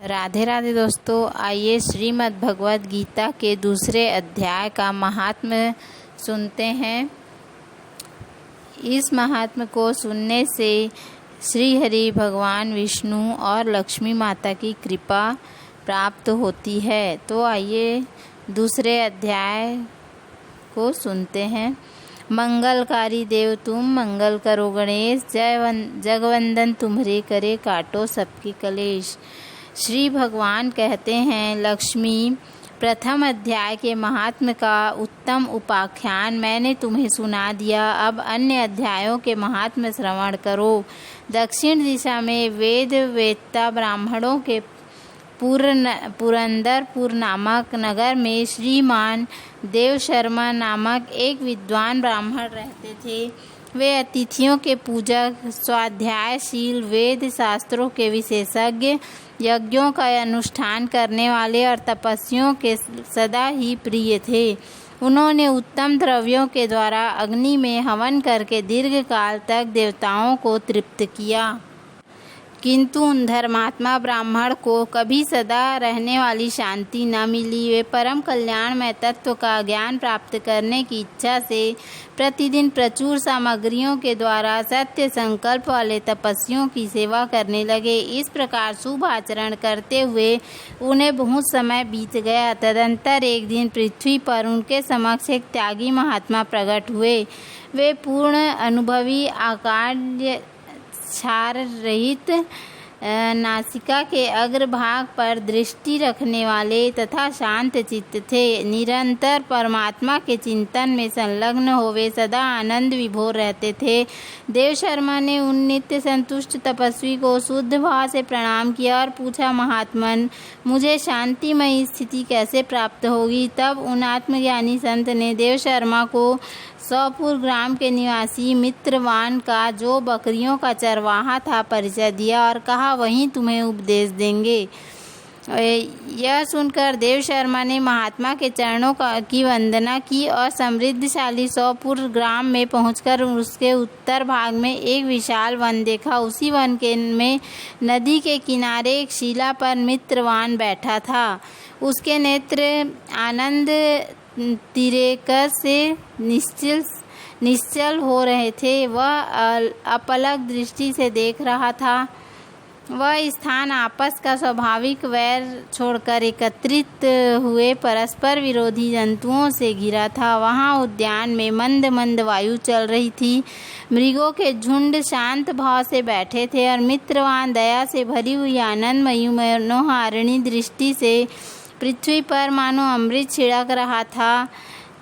राधे राधे दोस्तों, आइए श्रीमद् भगवद गीता के दूसरे अध्याय का महात्म्य सुनते हैं। इस महात्म्य को सुनने से श्री हरि भगवान विष्णु और लक्ष्मी माता की कृपा प्राप्त होती है। तो आइए दूसरे अध्याय को सुनते हैं। मंगलकारी देव तुम, मंगल करो गणेश, जगवंदन तुम्हारे करे, काटो सबकी कलेश। श्री भगवान कहते हैं, लक्ष्मी, प्रथम अध्याय के महात्म्य का उत्तम उपाख्यान मैंने तुम्हें सुना दिया। अब अन्य अध्यायों के महात्म्य श्रवण करो। दक्षिण दिशा में वेद वेत्ता ब्राह्मणों के पुरंदरपुर नामक नगर में श्रीमान देव शर्मा नामक एक विद्वान ब्राह्मण रहते थे। वे अतिथियों के पूजक, स्वाध्यायशील, वेद शास्त्रों के विशेषज्ञ, यज्ञों का अनुष्ठान करने वाले और तपस्वियों के सदा ही प्रिय थे। उन्होंने उत्तम द्रव्यों के द्वारा अग्नि में हवन करके दीर्घ काल तक देवताओं को तृप्त किया। किंतु उन धर्मात्मा ब्राह्मण को कभी सदा रहने वाली शांति न मिली। वे परम कल्याणमय तत्व का ज्ञान प्राप्त करने की इच्छा से प्रतिदिन प्रचुर सामग्रियों के द्वारा सत्य संकल्प वाले तपस्वियों की सेवा करने लगे। इस प्रकार शुभ आचरण करते हुए उन्हें बहुत समय बीत गया। तदंतर एक दिन पृथ्वी पर उनके समक्ष एक त्यागी महात्मा प्रकट हुए। वे पूर्ण अनुभवी, आकार क्षार रहित, नासिका के अग्रभाग पर दृष्टि रखने वाले तथा शांत चित्त थे। निरंतर परमात्मा के चिंतन में संलग्न हो वे सदा आनंद विभोर रहते थे। देव शर्मा ने उन नित्य संतुष्ट तपस्वी को शुद्ध भाव से प्रणाम किया और पूछा, महात्मन, मुझे शांतिमयी स्थिति कैसे प्राप्त होगी? तब उन आत्मज्ञानी संत ने देव शर्मा को सौपुर ग्राम के निवासी मित्रवान का, जो बकरियों का चरवाहा था, परिचय दिया और कहा, वहीं तुम्हें उपदेश देंगे। यह सुनकर देव शर्मा ने महात्मा के चरणों की वंदना की और समृद्धशाली सौपुर ग्राम में पहुंचकर उसके उत्तर भाग में एक विशाल वन देखा। उसी वन में नदी के किनारे एक शिला पर मित्रवान बैठा था। उसके नेत्र आनंद तिरेकस से निश्चल हो रहे थे। वह अपलक दृष्टि से देख रहा था। वह स्थान आपस का स्वाभाविक वैर छोड़कर एकत्रित हुए परस्पर विरोधी जंतुओं से घिरा था। वहाँ उद्यान में मंद मंद वायु चल रही थी। मृगों के झुंड शांत भाव से बैठे थे और मित्रवान दया से भरी हुई आनंदमयी मनोहारिणी दृष्टि से पृथ्वी पर मानो अमृत छिड़क रहा था।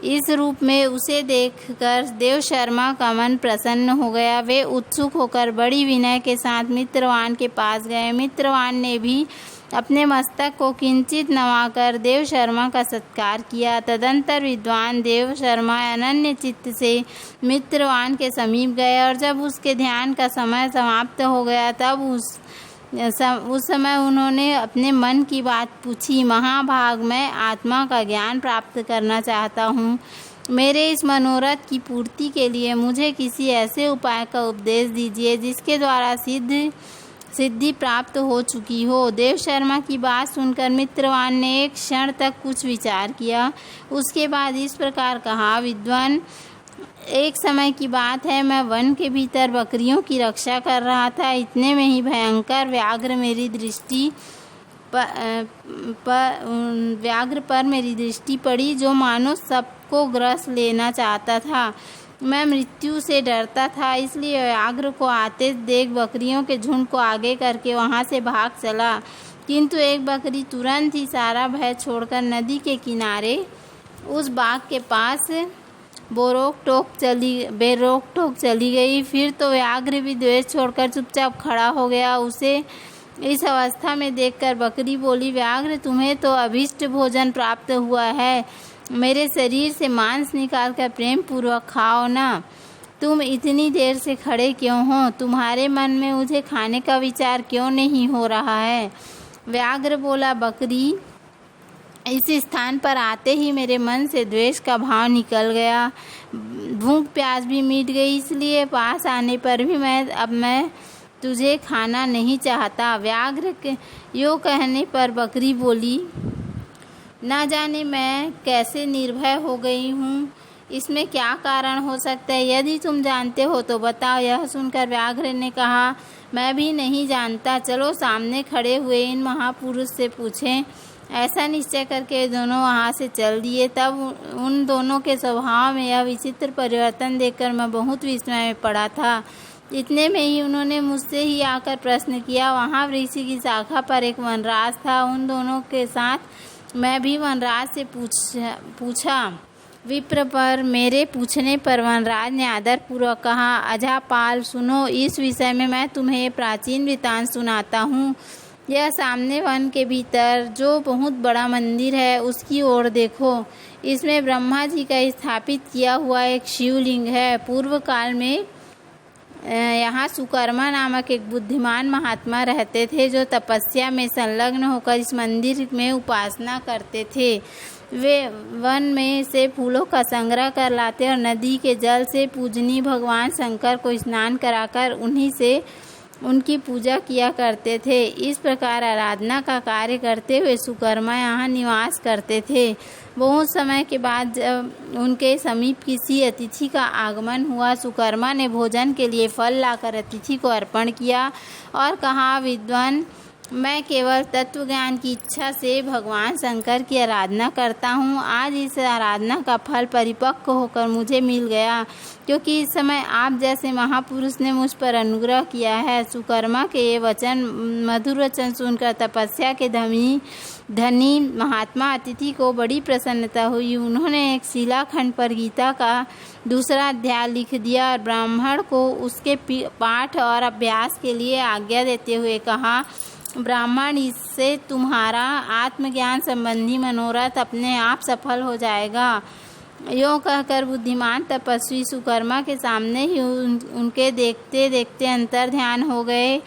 इस रूप में उसे देखकर देव शर्मा का मन प्रसन्न हो गया। वे उत्सुक होकर बड़ी विनय के साथ मित्रवान के पास गए। मित्रवान ने भी अपने मस्तक को किंचित नवाकर देव शर्मा का सत्कार किया। तदंतर विद्वान देव शर्मा अनन्य चित्त से मित्रवान के समीप गए और जब उसके ध्यान का समय समाप्त हो गया तब उस समय उन्होंने अपने मन की बात पूछी। महाभाग, मैं आत्मा का ज्ञान प्राप्त करना चाहता हूँ। मेरे इस मनोरथ की पूर्ति के लिए मुझे किसी ऐसे उपाय का उपदेश दीजिए जिसके द्वारा सिद्धि प्राप्त हो चुकी हो। देव शर्मा की बात सुनकर मित्रवान ने एक क्षण तक कुछ विचार किया। उसके बाद इस प्रकार कहा, विद्वान, एक समय की बात है, मैं वन के भीतर बकरियों की रक्षा कर रहा था। इतने में ही भयंकर व्याघ्र पर मेरी दृष्टि पड़ी, जो मानो सबको ग्रस लेना चाहता था। मैं मृत्यु से डरता था, इसलिए व्याघ्र को आते देख बकरियों के झुंड को आगे करके वहां से भाग चला। किंतु एक बकरी तुरंत ही सारा भय छोड़कर नदी के किनारे उस बाग के पास बेरोक टोक चली गई। फिर तो व्याघ्र भी द्वेष छोड़कर चुपचाप खड़ा हो गया। उसे इस अवस्था में देखकर बकरी बोली, व्याघ्र, तुम्हें तो अभीष्ट भोजन प्राप्त हुआ है। मेरे शरीर से मांस निकाल कर प्रेम पूर्वक खाओ ना। तुम इतनी देर से खड़े क्यों हो? तुम्हारे मन में मुझे खाने का विचार क्यों नहीं हो रहा है? व्याघ्र बोला, बकरी, इस स्थान पर आते ही मेरे मन से द्वेष का भाव निकल गया। भूख प्यास भी मिट गई, इसलिए पास आने पर भी मैं तुझे खाना नहीं चाहता। व्याघ्र के यूँ कहने पर बकरी बोली, ना जाने मैं कैसे निर्भय हो गई हूँ, इसमें क्या कारण हो सकता है? यदि तुम जानते हो तो बताओ। यह सुनकर व्याघ्र ने कहा, मैं भी नहीं जानता, चलो सामने खड़े हुए इन महापुरुष से पूछें। ऐसा निश्चय करके दोनों वहाँ से चल दिए। तब उन दोनों के स्वभाव में यह विचित्र परिवर्तन देखकर मैं बहुत विस्मय में पड़ा था। इतने में ही उन्होंने मुझसे ही आकर प्रश्न किया। वहाँ वृक्ष की शाखा पर एक वनराज था। उन दोनों के साथ मैं भी वनराज से पूछा। विप्र पर मेरे पूछने पर वनराज ने आदरपूर्वक कहा, अजापाल सुनो, इस विषय में मैं तुम्हें प्राचीन वृत्तांत सुनाता हूँ। यह सामने वन के भीतर जो बहुत बड़ा मंदिर है उसकी ओर देखो। इसमें ब्रह्मा जी का स्थापित किया हुआ एक शिवलिंग है। पूर्व काल में यहाँ सुकर्मा नामक एक बुद्धिमान महात्मा रहते थे जो तपस्या में संलग्न होकर इस मंदिर में उपासना करते थे। वे वन में से फूलों का संग्रह कर लाते और नदी के जल से पूजनीय भगवान शंकर को स्नान कराकर उन्हीं से उनकी पूजा किया करते थे। इस प्रकार आराधना का कार्य करते हुए सुकर्मा यहाँ निवास करते थे। बहुत समय के बाद जब उनके समीप किसी अतिथि का आगमन हुआ, सुकर्मा ने भोजन के लिए फल लाकर अतिथि को अर्पण किया और कहा, विद्वान, मैं केवल तत्व ज्ञान की इच्छा से भगवान शंकर की आराधना करता हूँ। आज इस आराधना का फल परिपक्व होकर मुझे मिल गया, क्योंकि इस समय आप जैसे महापुरुष ने मुझ पर अनुग्रह किया है। सुकर्मा के ये वचन, मधुर वचन सुनकर तपस्या के धनी महात्मा अतिथि को बड़ी प्रसन्नता हुई। उन्होंने एक शिलाखंड पर गीता का दूसरा अध्याय लिख दिया और ब्राह्मण को उसके पाठ और अभ्यास के लिए आज्ञा देते हुए कहा, ब्राह्मण, इससे तुम्हारा आत्मज्ञान संबंधी मनोरथ अपने आप सफल हो जाएगा। यूँ कहकर बुद्धिमान तपस्वी सुकर्मा के सामने ही उनके देखते देखते अंतर ध्यान हो गए।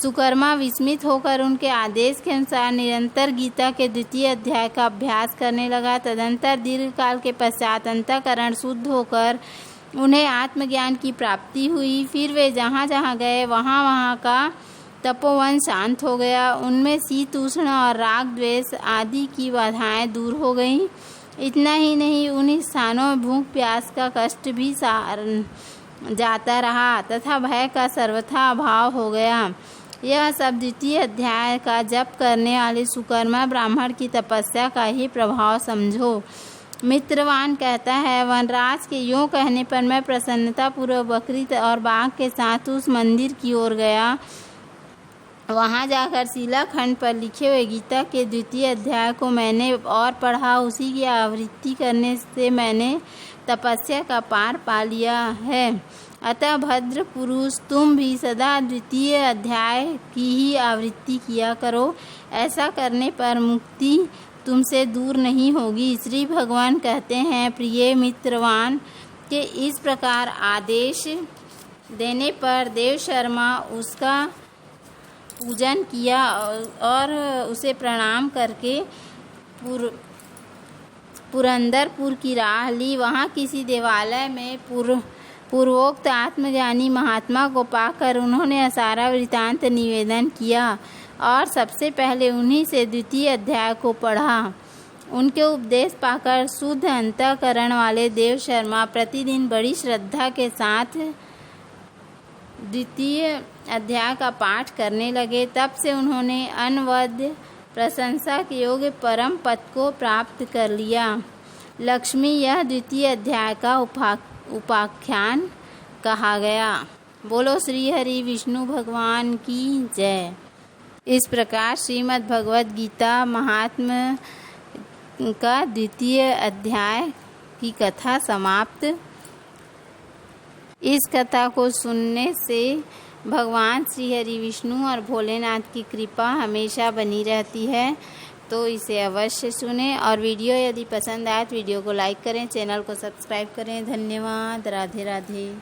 सुकर्मा विस्मित होकर उनके आदेश के अनुसार निरंतर गीता के द्वितीय अध्याय का अभ्यास करने लगा। तदंतर दीर्घ काल के पश्चात अंतःकरण शुद्ध होकर उन्हें आत्मज्ञान की प्राप्ति हुई। फिर वे जहाँ जहाँ गए वहाँ का तपोवन शांत हो गया। उनमें शीत उष्ण और राग द्वेष आदि की बाधाएं दूर हो गईं। इतना ही नहीं, उन स्थानों में भूख प्यास का कष्ट भी जाता रहा तथा भय का सर्वथा अभाव हो गया। यह सब द्वितीय अध्याय का जप करने वाले सुकर्मा ब्राह्मण की तपस्या का ही प्रभाव समझो। मित्रवान कहता है, वनराज के यूँ कहने पर मैं प्रसन्नतापूर्वक बकरी और बाघ के साथ उस मंदिर की ओर गया। वहाँ जाकर शिलाखंड पर लिखे हुए गीता के द्वितीय अध्याय को मैंने और पढ़ा। उसी की आवृत्ति करने से मैंने तपस्या का पार पा लिया है। अतः भद्र पुरुष, तुम भी सदा द्वितीय अध्याय की ही आवृत्ति किया करो। ऐसा करने पर मुक्ति तुमसे दूर नहीं होगी। श्री भगवान कहते हैं, प्रिय मित्रवान, के इस प्रकार आदेश देने पर देव शर्मा उसका पूजन किया और उसे प्रणाम करके पुरंदरपुर की राह ली। वहाँ किसी देवालय में पूर्वोक्त आत्मज्ञानी महात्मा को पाकर उन्होंने सारा वृत्तांत निवेदन किया और सबसे पहले उन्हीं से द्वितीय अध्याय को पढ़ा। उनके उपदेश पाकर शुद्ध अंतःकरण वाले देव शर्मा प्रतिदिन बड़ी श्रद्धा के साथ द्वितीय अध्याय का पाठ करने लगे। तब से उन्होंने अनवद्य प्रशंसा के योग्य परम पद को प्राप्त कर लिया। लक्ष्मी, यह द्वितीय अध्याय का उपाख्यान कहा गया। बोलो श्री हरि विष्णु भगवान की जय। इस प्रकार श्रीमद् भगवद गीता महात्म्य का द्वितीय अध्याय की कथा समाप्त। इस कथा को सुनने से भगवान श्री हरि विष्णु और भोलेनाथ की कृपा हमेशा बनी रहती है, तो इसे अवश्य सुनें। और वीडियो यदि पसंद आए तो वीडियो को लाइक करें, चैनल को सब्सक्राइब करें। धन्यवाद। राधे राधे।